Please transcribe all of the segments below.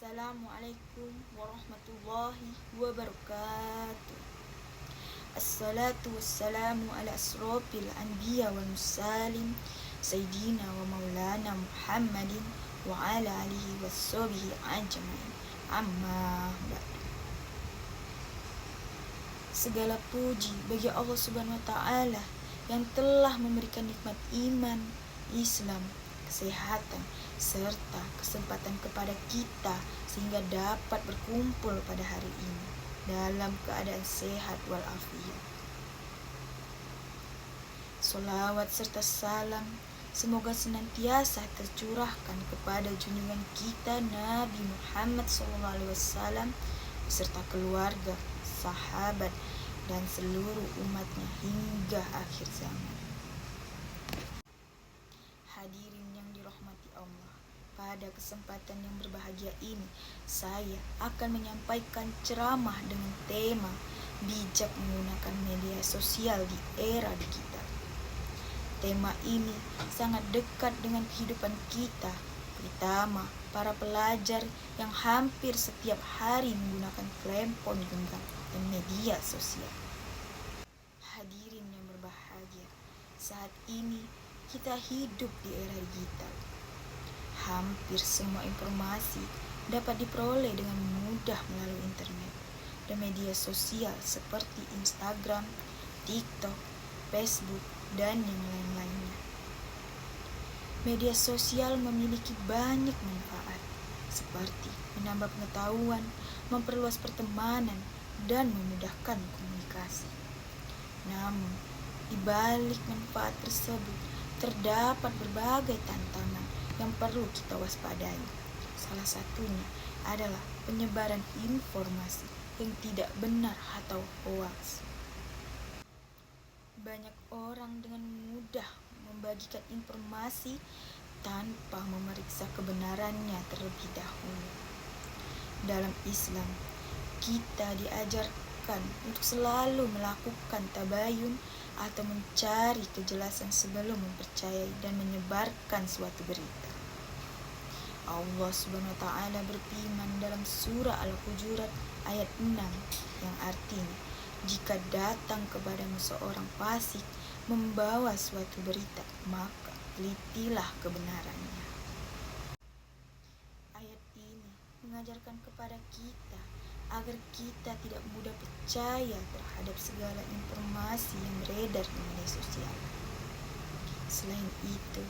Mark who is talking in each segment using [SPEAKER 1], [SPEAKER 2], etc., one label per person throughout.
[SPEAKER 1] Assalamualaikum warahmatullahi wabarakatuh. Assalatu wassalamu ala asrofil anbiya wal mursalin Sayyidina wa maulana Muhammadin wa ala alihi wassobihi ajmain. Amma ba'du. Segala puji bagi Allah subhanahu wa ta'ala yang telah memberikan nikmat iman, Islam, kesehatan, serta kesempatan kepada kita sehingga dapat berkumpul pada hari ini dalam keadaan sehat walafiat. Sholawat serta salam semoga senantiasa tercurahkan kepada junjungan kita Nabi Muhammad SAW beserta keluarga, sahabat, dan seluruh umatnya hingga akhir zaman. Hadirin yang dirahmati Allah, pada kesempatan yang berbahagia ini saya akan menyampaikan ceramah dengan tema bijak menggunakan media sosial di era digital. Tema ini sangat dekat dengan kehidupan kita, terutama para pelajar yang hampir setiap hari menggunakan telepon genggam dan media sosial. Hadirin yang berbahagia, saat ini kita hidup di era digital. Hampir semua informasi dapat diperoleh dengan mudah melalui internet dan media sosial seperti Instagram, TikTok, Facebook, dan yang lain-lainnya. Media sosial memiliki banyak manfaat, seperti menambah pengetahuan, memperluas pertemanan, dan memudahkan komunikasi. Namun, di balik manfaat tersebut, terdapat berbagai tantangan yang perlu kita waspadai. Salah satunya adalah penyebaran informasi yang tidak benar atau hoaks. Banyak orang dengan mudah membagikan informasi tanpa memeriksa kebenarannya terlebih dahulu. Dalam Islam, kita diajarkan untuk selalu melakukan tabayun atau mencari kejelasan sebelum mempercayai dan menyebarkan suatu berita. Allah subhanahu wa ta'ala berfirman dalam surah Al-Hujurat ayat 6 yang artinya, jika datang kepadamu seorang fasik membawa suatu berita, maka telitilah kebenarannya. Ayat ini mengajarkan kepada kita agar kita tidak mudah percaya terhadap segala informasi yang beredar di media sosial. Selain itu,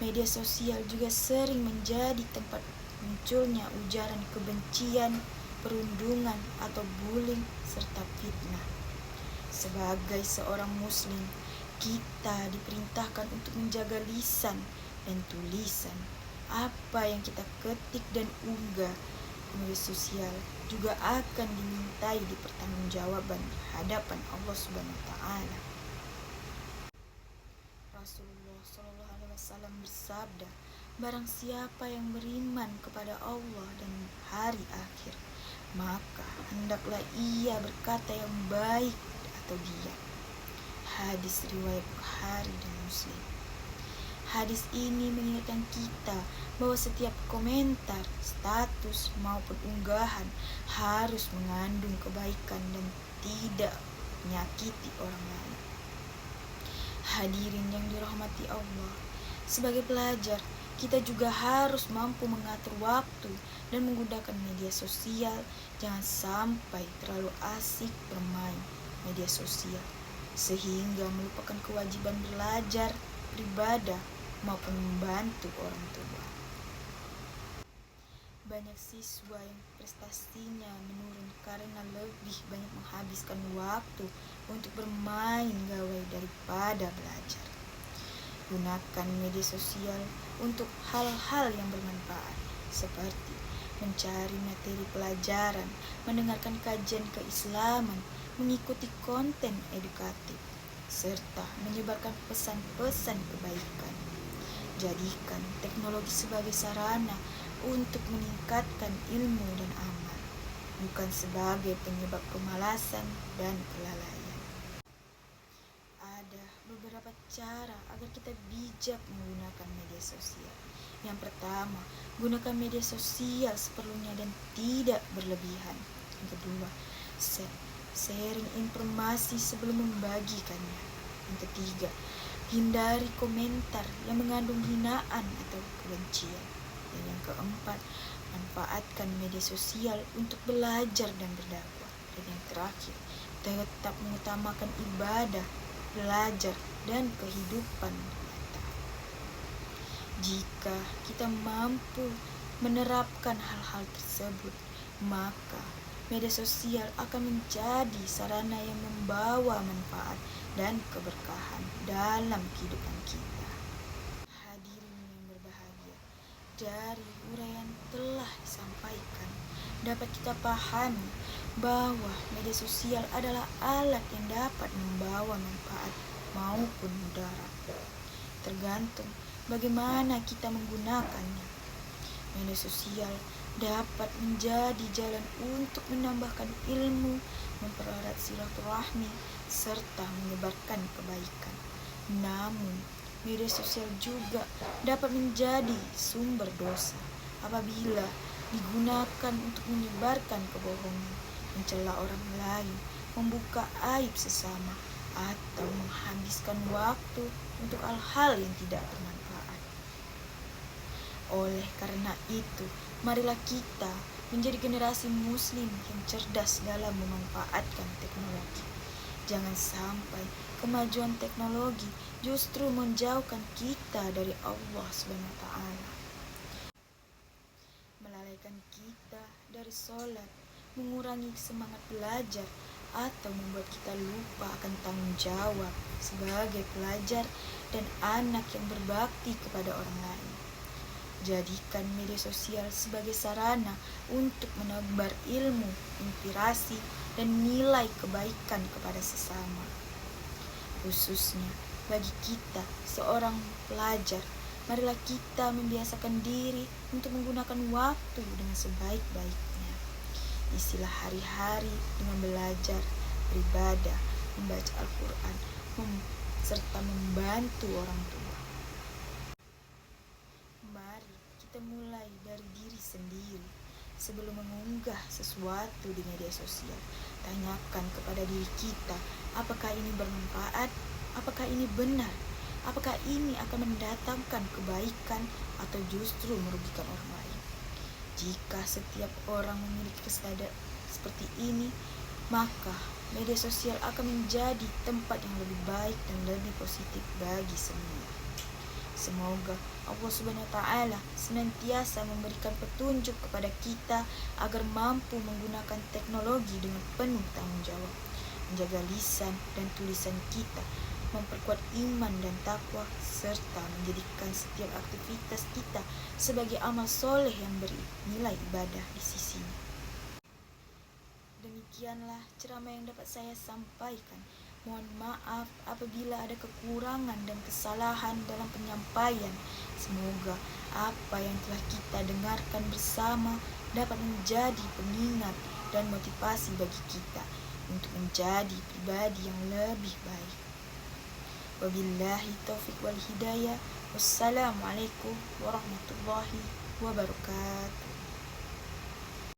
[SPEAKER 1] media sosial juga sering menjadi tempat munculnya ujaran kebencian, perundungan atau bullying, serta fitnah. Sebagai seorang muslim, kita diperintahkan untuk menjaga lisan dan tulisan. Apa yang kita ketik dan unggah media sosial juga akan dimintai dipertanggungjawaban di hadapan Allah Subhanahu wa taala. Rasulullah SAW bersabda, barang siapa yang beriman kepada Allah dan hari akhir, maka hendaklah ia berkata yang baik atau diam. Hadis riwayat Bukhari dan Muslim. Hadis ini mengingatkan kita bahwa setiap komentar, status, maupun unggahan harus mengandung kebaikan dan tidak menyakiti orang lain. Hadirin yang dirahmati Allah, sebagai pelajar, kita juga harus mampu mengatur waktu dan menggunakan media sosial. Jangan sampai terlalu asik bermain media sosial, sehingga melupakan kewajiban belajar, beribadah, maupun membantu orang tua. Banyak siswa yang prestasinya menurun karena lebih banyak menghabiskan waktu untuk bermain gawai daripada belajar. Gunakan media sosial untuk hal-hal yang bermanfaat, seperti mencari materi pelajaran, mendengarkan kajian keislaman, mengikuti konten edukatif, serta menyebarkan pesan-pesan kebaikan. Jadikan teknologi sebagai sarana untuk meningkatkan ilmu dan amal, bukan sebagai penyebab kemalasan dan kelalaian. Ada beberapa cara agar kita bijak menggunakan media sosial. Yang pertama, gunakan media sosial seperlunya dan tidak berlebihan. Yang kedua, sharing informasi sebelum membagikannya. Yang ketiga, hindari komentar yang mengandung hinaan atau kebencian. Dan yang keempat, manfaatkan media sosial untuk belajar dan berdakwah. Dan yang terakhir, tetap mengutamakan ibadah, belajar, dan kehidupan nyata. Jika kita mampu menerapkan hal-hal tersebut, maka media sosial akan menjadi sarana yang membawa manfaat dan keberkahan dalam kehidupan kita. Hadirin yang berbahagia, dari uraian telah disampaikan, dapat kita pahami bahwa media sosial adalah alat yang dapat membawa manfaat maupun mudarat, tergantung bagaimana kita menggunakannya. Media sosial dapat menjadi jalan untuk menambahkan ilmu, mempererat silaturahmi, serta menyebarkan kebaikan. Namun, media sosial juga dapat menjadi sumber dosa apabila digunakan untuk menyebarkan kebohongan, mencela orang lain, membuka aib sesama, atau menghabiskan waktu untuk hal-hal yang tidak bermanfaat. Oleh karena itu, marilah kita menjadi generasi muslim yang cerdas dalam memanfaatkan teknologi. Jangan sampai kemajuan teknologi justru menjauhkan kita dari Allah SWT, melalaikan kita dari sholat, mengurangi semangat belajar, atau membuat kita lupa akan tanggung jawab sebagai pelajar dan anak yang berbakti kepada orang lain. Jadikan media sosial sebagai sarana untuk menebar ilmu, inspirasi, dan nilai kebaikan kepada sesama. Khususnya bagi kita seorang pelajar, marilah kita membiasakan diri untuk menggunakan waktu dengan sebaik-baiknya. Isilah hari-hari dengan belajar, beribadah, membaca Al-Quran, serta membantu orang tua. Mari kita mulai dari diri sendiri. Sebelum mengunggah sesuatu di media sosial, tanyakan kepada diri kita, apakah ini bermanfaat? Apakah ini benar? Apakah ini akan mendatangkan kebaikan atau justru merugikan orang lain? Jika setiap orang memiliki kesadaran seperti ini, maka media sosial akan menjadi tempat yang lebih baik dan lebih positif bagi semua. Semoga Allah SWT senantiasa memberikan petunjuk kepada kita agar mampu menggunakan teknologi dengan penuh tanggung jawab, menjaga lisan dan tulisan kita, memperkuat iman dan takwa, serta menjadikan setiap aktivitas kita sebagai amal soleh yang bernilai ibadah di sisinya. Demikianlah ceramah yang dapat saya sampaikan. Mohon maaf apabila ada kekurangan dan kesalahan dalam penyampaian. Semoga apa yang telah kita dengarkan bersama dapat menjadi pengingat dan motivasi bagi kita untuk menjadi pribadi yang lebih baik. Wabillahi taufiq wal hidayah. Wassalamualaikum warahmatullahi wabarakatuh.